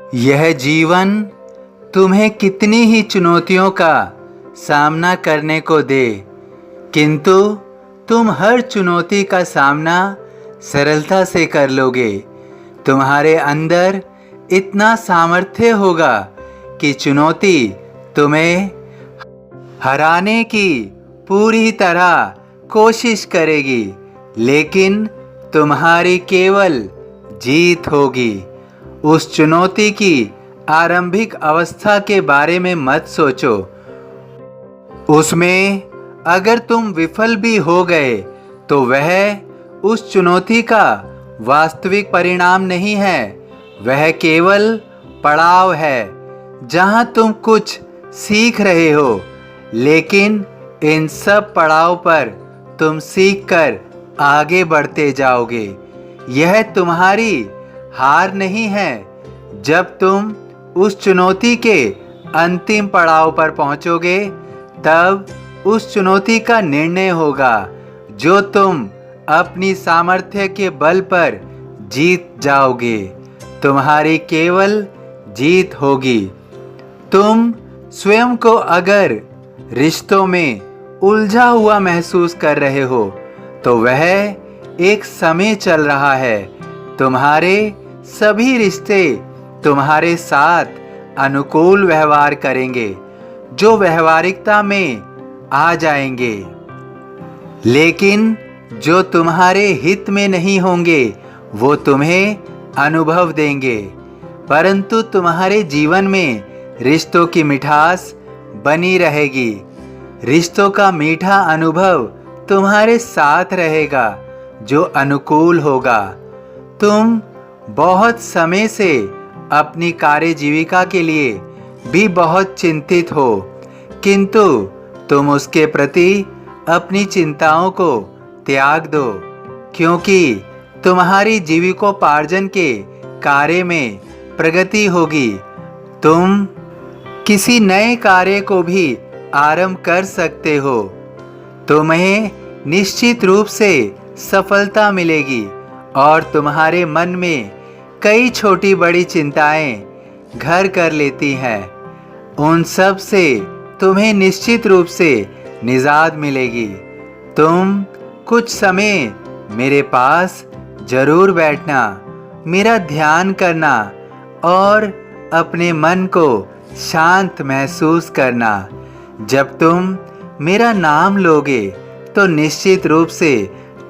यह जीवन तुम्हें कितनी ही चुनौतियों का सामना करने को दे, किंतु तुम हर चुनौती का सामना सरलता से कर लोगे। तुम्हारे अंदर इतना सामर्थ्य होगा कि चुनौती तुम्हें हराने की पूरी तरह कोशिश करेगी, लेकिन तुम्हारी केवल जीत होगी। उस चुनौती की आरंभिक अवस्था के बारे में मत सोचो। उसमें अगर तुम विफल भी हो गए तो वह उस चुनौती का वास्तविक परिणाम नहीं है। वह केवल पड़ाव है जहां तुम कुछ सीख रहे हो, लेकिन इन सब पड़ाव पर तुम सीखकर आगे बढ़ते जाओगे। यह तुम्हारी हार नहीं है। जब तुम उस चुनौती के अंतिम पड़ाव पर पहुंचोगे, तब उस चुनौती का निर्णय होगा जो तुम अपनी सामर्थ्य के बल पर जीत जाओगे। तुम्हारी केवल जीत होगी। तुम स्वयं को अगर रिश्तों में उलझा हुआ महसूस कर रहे हो तो वह एक समय चल रहा है। तुम्हारे सभी रिश्ते तुम्हारे साथ अनुकूल व्यवहार करेंगे, जो व्यवहारिकता में आ जाएंगे, लेकिन जो तुम्हारे हित में नहीं होंगे वो तुम्हें अनुभव देंगे। परंतु तुम्हारे जीवन में रिश्तों की मिठास बनी रहेगी। रिश्तों का मीठा अनुभव तुम्हारे साथ रहेगा, जो अनुकूल होगा। तुम बहुत समय से अपनी कार्य जीविका के लिए भी बहुत चिंतित हो, किंतु तुम उसके प्रति अपनी चिंताओं को त्याग दो, क्योंकि तुम्हारी जीविकोपार्जन के कार्य में प्रगति होगी। तुम किसी नए कार्य को भी आरंभ कर सकते हो। तुम्हें निश्चित रूप से सफलता मिलेगी और तुम्हारे मन में कई छोटी बड़ी चिंताएं घर कर लेती हैं। उन सब से तुम्हें निश्चित रूप से निजात मिलेगी। तुम कुछ समय मेरे पास जरूर बैठना, मेरा ध्यान करना और अपने मन को शांत महसूस करना। जब तुम मेरा नाम लोगे तो निश्चित रूप से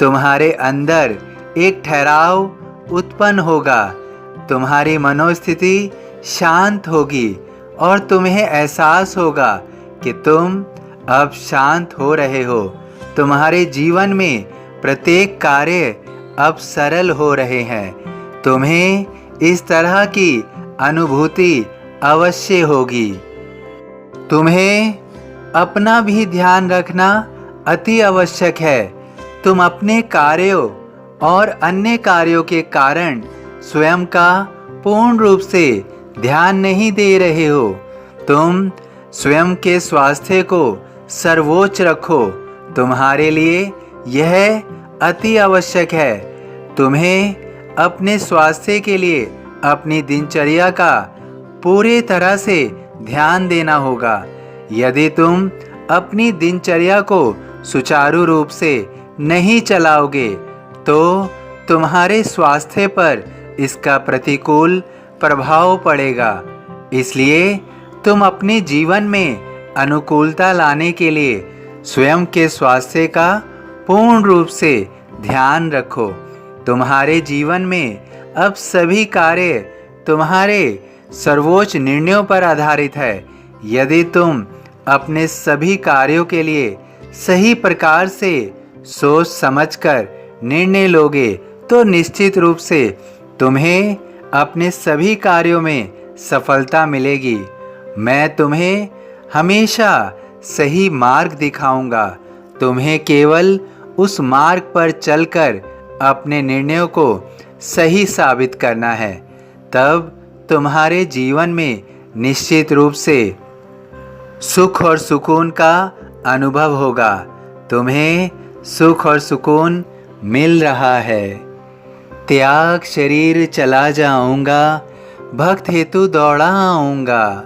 तुम्हारे अंदर एक ठहराव उत्पन्न होगा। तुम्हारी मनोस्थिति शांत होगी और तुम्हें एहसास होगा कि तुम अब शांत हो रहे हो। तुम्हारे जीवन में प्रत्येक कार्य अब सरल हो रहे हैं। तुम्हें इस तरह की अनुभूति अवश्य होगी। तुम्हें अपना भी ध्यान रखना अति आवश्यक है। तुम अपने कार्यों और अन्य कार्यों के कारण स्वयं का पूर्ण रूप से ध्यान नहीं दे रहे हो। तुम स्वयं के स्वास्थ्य को सर्वोच्च रखो। तुम्हारे लिए यह अति आवश्यक है। तुम्हें अपने स्वास्थ्य के लिए अपनी दिनचर्या का पूरी तरह से ध्यान देना होगा। यदि तुम अपनी दिनचर्या को सुचारू रूप से नहीं चलाओगे तो तुम्हारे स्वास्थ्य पर इसका प्रतिकूल प्रभाव पड़ेगा। इसलिए तुम अपने जीवन में अनुकूलता लाने के लिए स्वयं के स्वास्थ्य का पूर्ण रूप से ध्यान रखो। तुम्हारे जीवन में अब सभी कार्य तुम्हारे सर्वोच्च निर्णयों पर आधारित है। यदि तुम अपने सभी कार्यों के लिए सही प्रकार से सोच समझकर निर्णय लोगे तो निश्चित रूप से तुम्हें अपने सभी कार्यों में सफलता मिलेगी। मैं तुम्हें हमेशा सही मार्ग दिखाऊंगा। तुम्हें केवल उस मार्ग पर चलकर अपने निर्णयों को सही साबित करना है। तब तुम्हारे जीवन में निश्चित रूप से सुख और सुकून का अनुभव होगा। तुम्हें सुख और सुकून मिल रहा है। त्याग शरीर चला जाऊंगा, भक्त हेतु दौड़ा आऊँगा।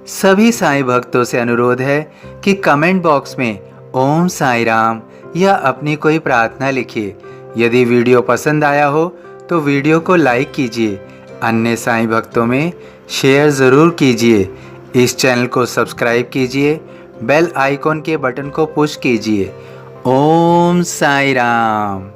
सभी साईं भक्तों से अनुरोध है कि कमेंट बॉक्स में ओम साईं राम या अपनी कोई प्रार्थना लिखिए। यदि वीडियो पसंद आया हो तो वीडियो को लाइक कीजिए, अन्य साईं भक्तों में शेयर ज़रूर कीजिए। इस चैनल को सब्सक्राइब कीजिए, बेल आइकॉन के बटन को पुश कीजिए। ओम साईं राम।